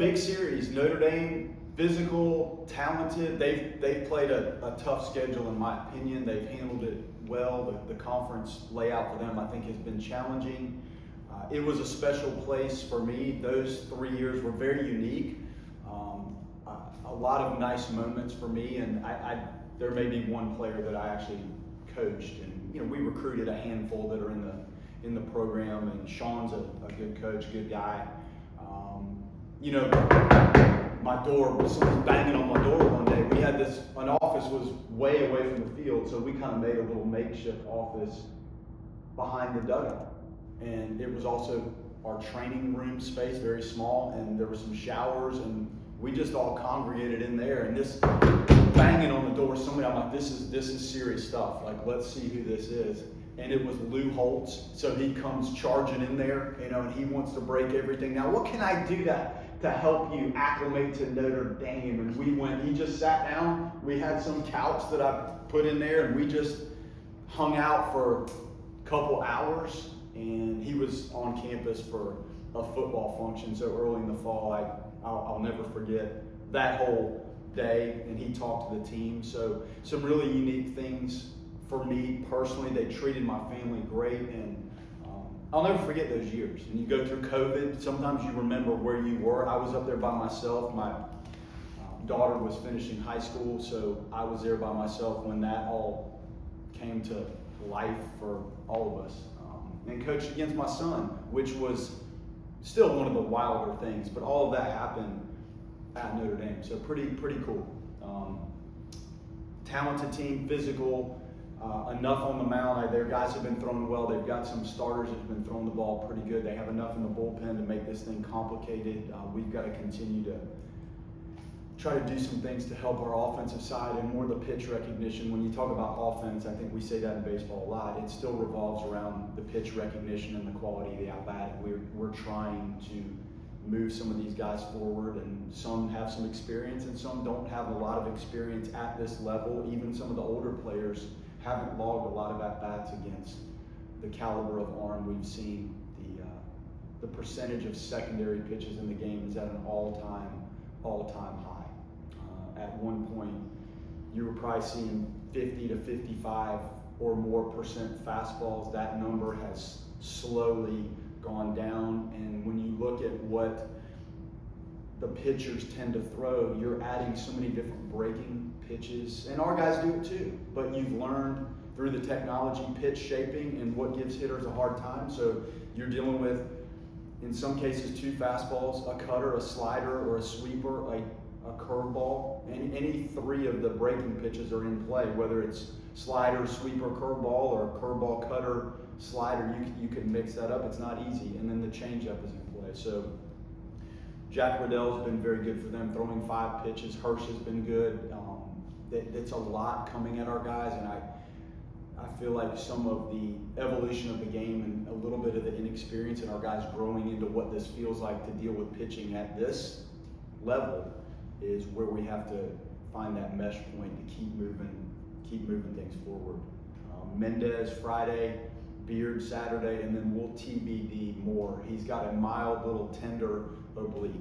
big series. Notre Dame, physical, talented. They've played a tough schedule in my opinion. They've handled it well. The conference layout for them I think has been challenging. It was a special place for me. Those 3 years were very unique. A lot of nice moments for me, and there may be one player that I actually coached, and we recruited a handful that are in the program, and Sean's a good coach, good guy. My door, someone was banging on my door one day. We had an office was way away from the field, so we kind of made a little makeshift office behind the dugout. And it was also our training room space, very small, and there were some showers, and we just all congregated in there. And this banging on the door, somebody, I'm like, this is serious stuff. Like, let's see who this is. And it was Lou Holtz. So he comes charging in there, and he wants to break everything. Now, what can I do to help you acclimate to Notre Dame? And he just sat down. We had some couch that I put in there, and we just hung out for a couple hours. And he was on campus for a football function so early in the fall. I'll never forget that whole day, and he talked to the team. So some really unique things for me personally. They treated my family great, and I'll never forget those years. And you go through COVID, sometimes you remember where you were. I was up there by myself. My daughter was finishing high school, so I was there by myself when that all came to life for all of us. And coached against my son, which was still one of the wilder things, but all of that happened at Notre Dame, so pretty cool. Talented team, physical, enough on the mound. Their guys have been throwing well. They've got some starters that have been throwing the ball pretty good. They have enough in the bullpen to make this thing complicated. We've got to continue to try to do some things to help our offensive side and more the pitch recognition. When you talk about offense, I think we say that in baseball a lot. It still revolves around the pitch recognition and the quality of the at-bat. We're trying to move some of these guys forward, and some have some experience and some don't have a lot of experience at this level. Even some of the older players haven't logged a lot of at-bats against the caliber of arm we've seen. The percentage of secondary pitches in the game is at an all-time high. At one point, you were probably seeing 50 to 55 or more % fastballs. That number has slowly gone down, and when you look at what the pitchers tend to throw, you're adding so many different breaking pitches, and our guys do it too, but you've learned through the technology pitch shaping and what gives hitters a hard time. So you're dealing with, in some cases, 2 fastballs, a cutter, a slider, or a sweeper, a curveball. Any 3 of the breaking pitches are in play, whether it's slider, sweeper, curveball, or curveball, cutter, slider. You can mix that up. It's not easy. And then the changeup is in play. So Jack Riddell's been very good for them, throwing 5 pitches. Hirsch has been good. It's a lot coming at our guys, and I feel like some of the evolution of the game and a little bit of the inexperience and our guys growing into what this feels like to deal with pitching at this level is where we have to find that mesh point to keep moving things forward. Mendez Friday, Beard Saturday, and then we'll TBD Moore. He's got a mild little tender oblique,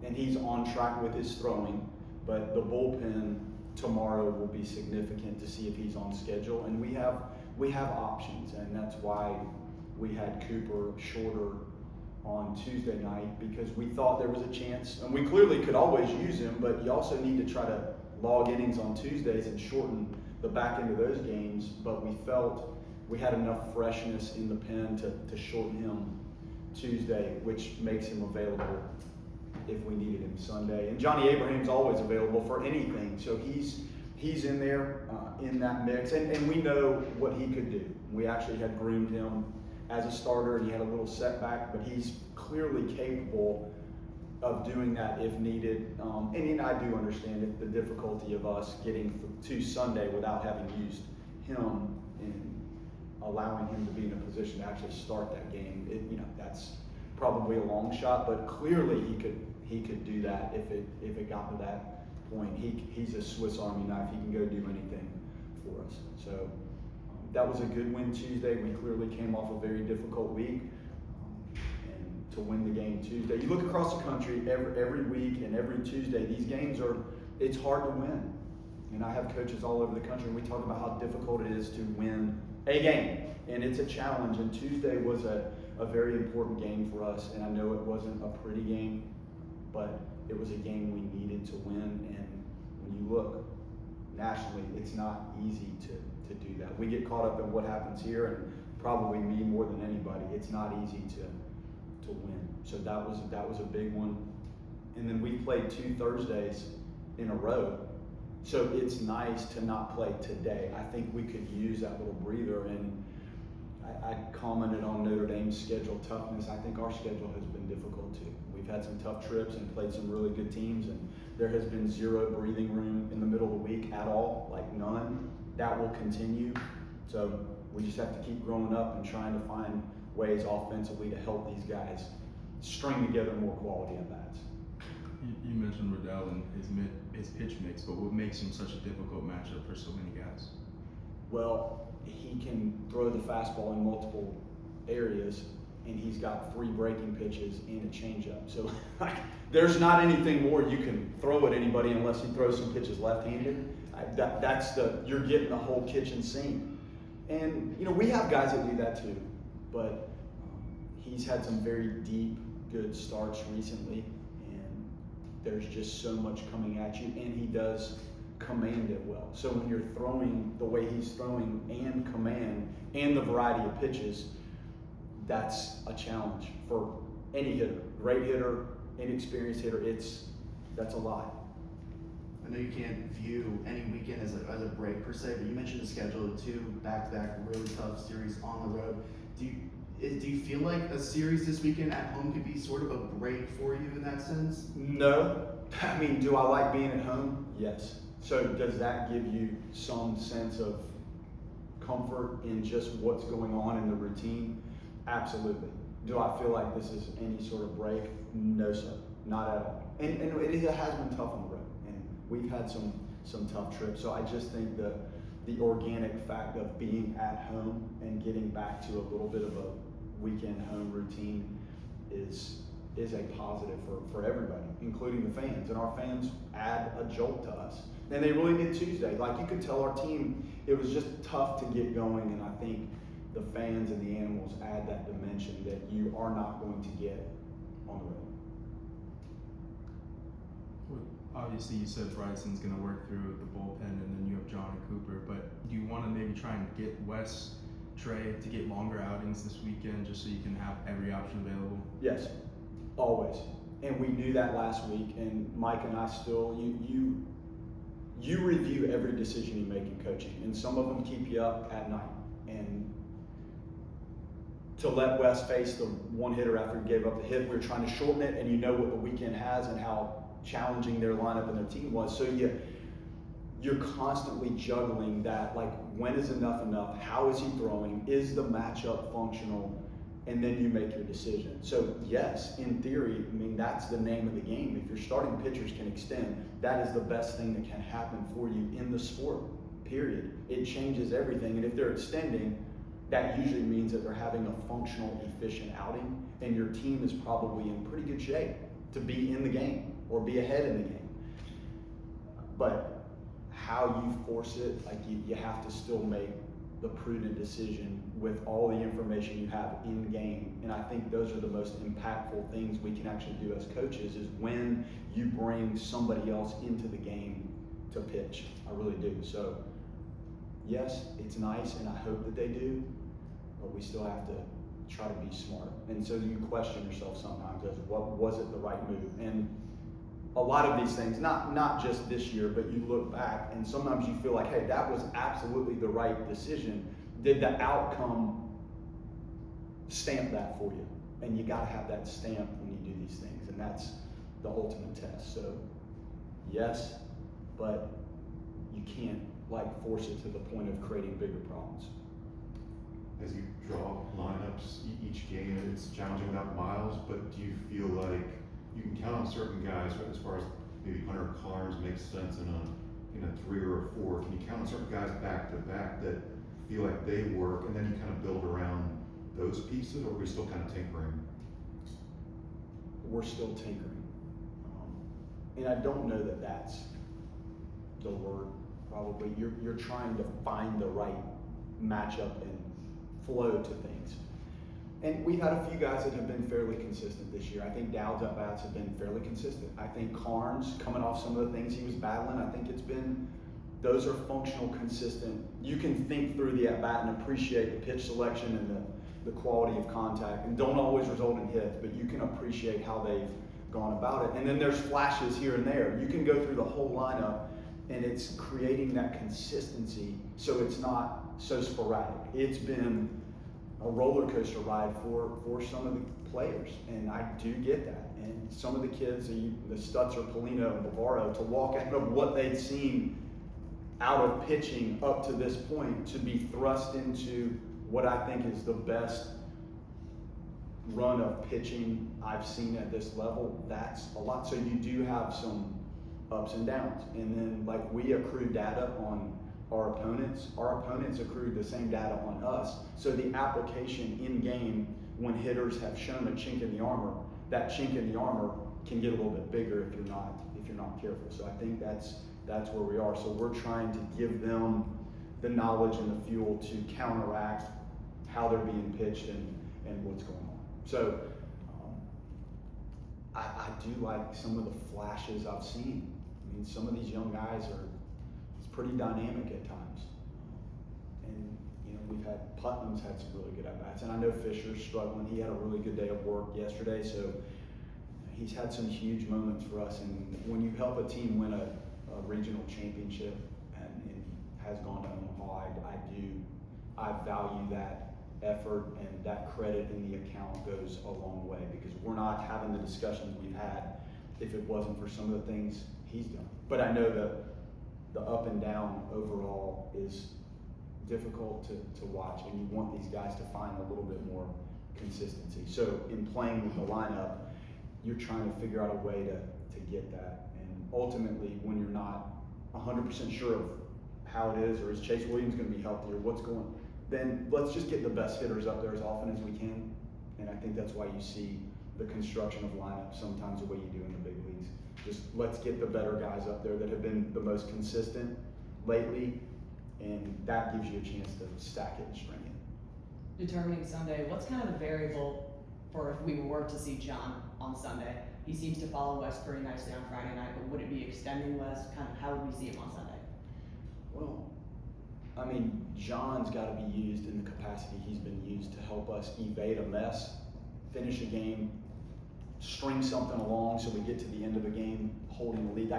and he's on track with his throwing, but the bullpen tomorrow will be significant to see if he's on schedule. And we have options, and that's why we had Cooper shorter on Tuesday night, because we thought there was a chance, and we clearly could always use him, but you also need to try to log innings on Tuesdays and shorten the back end of those games. But we felt we had enough freshness in the pen to shorten him Tuesday, which makes him available if we needed him Sunday. And Johnny Abraham's always available for anything, so he's in there in that mix, and we know what he could do. We actually had groomed him as a starter, and he had a little setback, but he's clearly capable of doing that if needed. And I do understand the difficulty of us getting to Sunday without having used him and allowing him to be in a position to actually start that game. That's probably a long shot, but clearly he could do that if it got to that point. He's a Swiss Army knife. He can go do anything for us. So that was a good win Tuesday. We clearly came off a very difficult week. And to win the game Tuesday. You look across the country every week and every Tuesday, these games it's hard to win. And I have coaches all over the country, and we talk about how difficult it is to win a game. And it's a challenge, and Tuesday was a very important game for us. And I know it wasn't a pretty game, but it was a game we needed to win. And when you look nationally, it's not easy to do that. We get caught up in what happens here, and probably me more than anybody. It's not easy to win. So that was a big one. And then we played 2 Thursdays in a row. So it's nice to not play today. I think we could use that little breather. And I commented on Notre Dame's schedule toughness. I think our schedule has been difficult too. We've had some tough trips and played some really good teams, and there has been zero breathing room in the middle of the week at all, like none. That will continue. So we just have to keep growing up and trying to find ways offensively to help these guys string together more quality at bats. You mentioned Riddell and his pitch mix, but what makes him such a difficult matchup for so many guys? Well, he can throw the fastball in multiple areas, and he's got 3 breaking pitches and a changeup. So there's not anything more you can throw at anybody unless he throws some pitches left-handed. You're getting the whole kitchen sink. And we have guys that do that too, but he's had some very deep, good starts recently, and there's just so much coming at you, and he does command it well. So when you're throwing the way he's throwing and command and the variety of pitches, that's a challenge for any hitter. Great hitter, inexperienced hitter, that's a lot. I know you can't view any weekend as a break per se, but you mentioned the schedule of 2 back-to-back really tough series on the road. Do you feel like a series this weekend at home could be sort of a break for you in that sense? No. I mean, do I like being at home? Yes. So does that give you some sense of comfort in just what's going on in the routine? Absolutely. Do I feel like this is any sort of break? No, sir. Not at all. And it has been tough on the road. We've had some tough trips, so I just think the organic fact of being at home and getting back to a little bit of a weekend home routine is a positive for everybody, including the fans. And our fans add a jolt to us. And they really did Tuesday. Like, you could tell our team, it was just tough to get going, and I think the fans and the animals add that dimension that you are not going to get on the road. Obviously, you said Bryson's going to work through the bullpen, and then you have John and Cooper. But do you want to maybe try and get Wes, Trey to get longer outings this weekend, just so you can have every option available? Yes, always. And we knew that last week. And Mike and I still, you review every decision you make in coaching, and some of them keep you up at night. And to let Wes face the one hitter after he gave up the hit, we were trying to shorten it, and you know what the weekend has and how challenging their lineup and their team was. So you're constantly juggling that, like, when is enough? How is he throwing? Is the matchup functional? And then you make your decision. So yes, in theory, I mean, that's the name of the game. If your starting pitchers can extend, that is the best thing that can happen for you in the sport, period. It changes everything. And if they're extending, that usually means that they're having a functional, efficient outing, and your team is probably in pretty good shape to be in the game or be ahead in the game. But how you force it, like, you have to still make the prudent decision with all the information you have in the game. And I think those are the most impactful things we can actually do as coaches, is when you bring somebody else into the game to pitch. I really do. So yes, it's nice, and I hope that they do, but we still have to try to be smart. And so you question yourself sometimes as, what was it the right move? And a lot of these things, not just this year, but you look back and sometimes you feel like, hey, that was absolutely the right decision. Did the outcome stamp that for you? And you got to have that stamp when you do these things, and that's the ultimate test. So yes, but you can't, like, force it to the point of creating bigger problems. As you draw lineups each game, it's challenging without Miles, but do you feel like you can count on certain guys, as far as maybe Hunter Carnes makes sense in a 3 or a 4? Can you count on certain guys back to back that feel like they work, and then you kind of build around those pieces, or are we still kind of tinkering? we're still tinkering. And I don't know that that's the word, probably. You're trying to find the right matchup and flow to things. And we've had a few guys that have been fairly consistent this year. I think Dowd's at-bats have been fairly consistent. I think Carnes, coming off some of the things he was battling, I think those are functional, consistent. You can think through the at-bat and appreciate the pitch selection and the quality of contact, and don't always result in hits, but you can appreciate how they've gone about it. And then there's flashes here and there. You can go through the whole lineup, and it's creating that consistency so it's not so sporadic. It's been a roller coaster ride for some of the players, and I do get that. And some of the kids, the Stutzer, Polino, and Bavaro, to walk out of what they'd seen out of pitching up to this point to be thrust into what I think is the best run of pitching I've seen at this level, that's a lot. So you do have some ups and downs. And then, like, we accrue data on our opponents accrue the same data on us. So the application in game, when hitters have shown a chink in the armor, that chink in the armor can get a little bit bigger if you're not careful. So I think that's where we are. So we're trying to give them the knowledge and the fuel to counteract how they're being pitched and what's going on. So I do like some of the flashes I've seen. I mean, some of these young guys it's pretty dynamic at times. And, you know, Putnam's had some really good at-bats. And I know Fisher's struggling. He had a really good day of work yesterday. So he's had some huge moments for us. And when you help a team win a regional championship and has gone to Omaha, I value that effort, and that credit in the account goes a long way, because we're not having the discussions we've had if it wasn't for some of the things he's done. But I know that the up and down overall is difficult to watch, and you want these guys to find a little bit more consistency. So in playing with the lineup, you're trying to figure out a way to get that. And ultimately, when you're not 100% sure of how it is, or is Chase Williams going to be healthy, or what's going on, then let's just get the best hitters up there as often as we can. And I think that's why you see the construction of lineups sometimes the way you do in the big leagues. Just let's get the better guys up there that have been the most consistent lately, and that gives you a chance to stack it and string it. Determining Sunday, what's kind of the variable for if we were to see John on Sunday? He seems to follow Wes pretty nicely on Friday night, but would it be extending Wes? Kind of how would we see him on Sunday? Well, I mean, John's got to be used in the capacity he's been used to help us evade a mess, finish a game, string something along so we get to the end of a game holding the lead.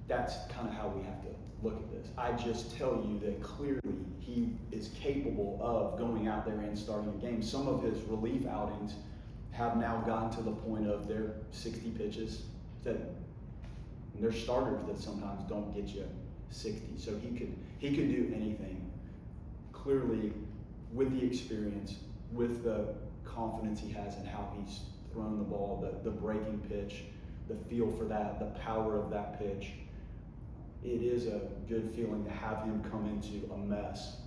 That's kind of how we have to look at this. I just tell you that clearly he is capable of going out there and starting a game. Some of his relief outings have now gotten to the point of their 60 pitches that there's starters that sometimes don't get you 60. So he could do anything. Clearly, with the experience, with the confidence he has in how he's thrown the ball, the breaking pitch, the feel for that, the power of that pitch, it is a good feeling to have him come into a mess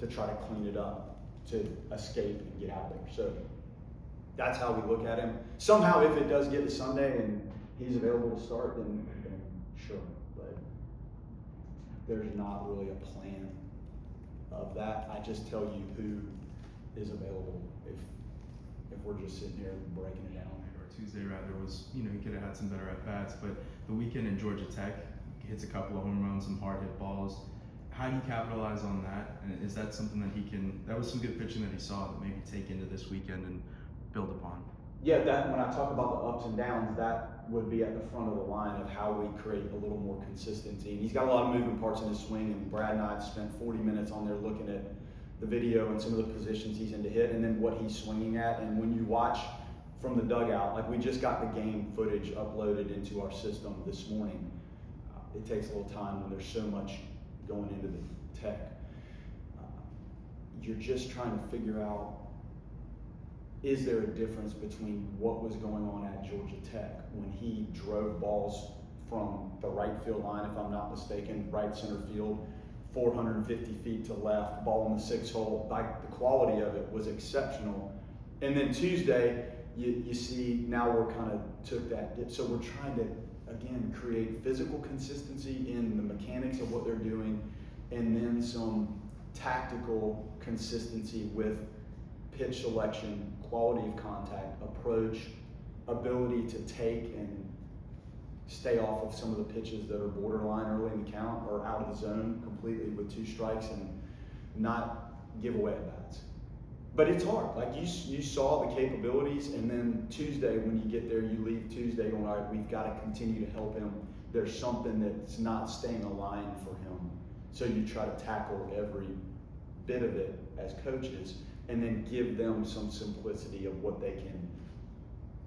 to try to clean it up, to escape and get out there. So that's how we look at him. Somehow, if it does get to Sunday and he's available to start, then sure. But there's not really a plan of that. I just tell you who is available if we're just sitting here breaking it down. Or Tuesday rather was, he could have had some better at bats, but the weekend in Georgia Tech, hits a couple of home runs, some hard hit balls. How do you capitalize on that? And is that something that was some good pitching that he saw that maybe take into this weekend and build upon? Yeah, that when I talk about the ups and downs, that would be at the front of the line of how we create a little more consistency. And he's got a lot of moving parts in his swing, and Brad and I have spent 40 minutes on there looking at the video and some of the positions he's in to hit, and then what he's swinging at. And when you watch from the dugout, like we just got the game footage uploaded into our system this morning. It takes a little time when there's so much going into the tech. You're just trying to figure out, is there a difference between what was going on at Georgia Tech when he drove balls from the right field line, if I'm not mistaken, right center field, 450 feet to left, ball in the 6 hole, like the quality of it was exceptional. And then Tuesday, you see now we're kind of took that dip. So we're trying to, again, create physical consistency in the mechanics of what they're doing, and then some tactical consistency with pitch selection, quality of contact, approach, ability to take and stay off of some of the pitches that are borderline early in the count or out of the zone completely with 2 strikes, and not give away at bats. But it's hard. Like you saw the capabilities, and then Tuesday when you get there, you leave Tuesday going, all right, we've got to continue to help him. There's something that's not staying aligned for him. So you try to tackle every bit of it as coaches, and then give them some simplicity of what they can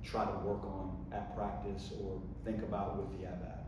try to work on at practice or think about with the at-bat.